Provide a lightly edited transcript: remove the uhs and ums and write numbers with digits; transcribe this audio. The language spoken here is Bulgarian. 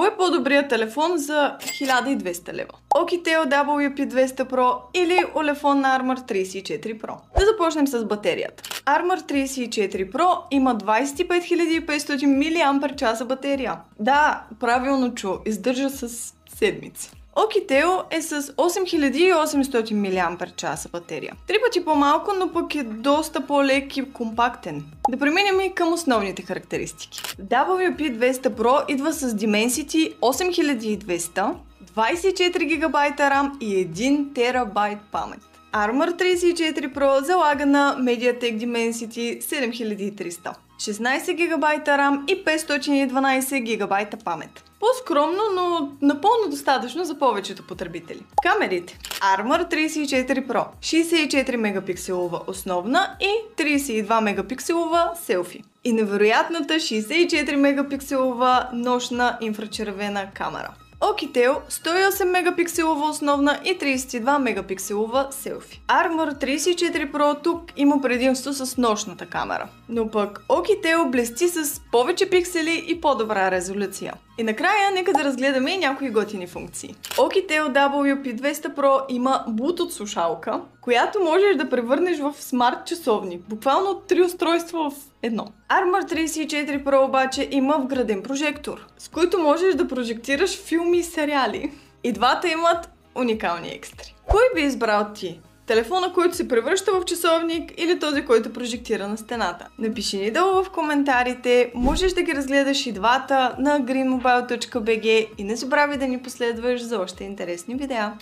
Кой е по-добрият телефон за 1200 лева? Oukitel WP200 Pro или Olefone Armor 34 Pro? Да започнем с батерията. Armor 34 Pro има 25500 мАч батерия. Да, правилно чу, издържа с седмици. Oukitel е с 8800 мАч батерия. 3 пъти по-малко, но пък е доста по-лек и компактен. Да преминем и към основните характеристики. WP200 Pro идва с Dimensity 8200, 24 ГБ RAM и 1 ТБ памет. Armor 34 Pro залага на MediaTek Dimensity 7300, 16 ГБ RAM и 512 ГБ памет. По-скромно, но напълно достатъчно за повечето потребители. Камерите. Armor 34 Pro 64 мегапикселова основна и 32 мегапикселова селфи. И невероятната 64 мегапикселова нощна инфрачервена камера. Oukitel 108 мегапикселова основна и 32 мегапикселова селфи. Armor 34 Pro тук има предимство с нощната камера, но пък Oukitel блести с повече пиксели и по-добра резолюция. И накрая нека да разгледаме и някои готини функции. Oukitel WP200 Pro има Bluetooth слушалка, която можеш да превърнеш в смарт часовник, буквално 3 устройства в едно. Armor 34 Pro обаче има вграден прожектор, с който можеш да прожектираш филми и сериали. И двата имат уникални екстри. Кой би избрал ти? Телефона, който се превръща в часовник или този, който прожектира на стената? Напиши ни долу в коментарите, можеш да ги разгледаш и двата на greenmobile.bg и не забравяй да ни последваш за още интересни видеа.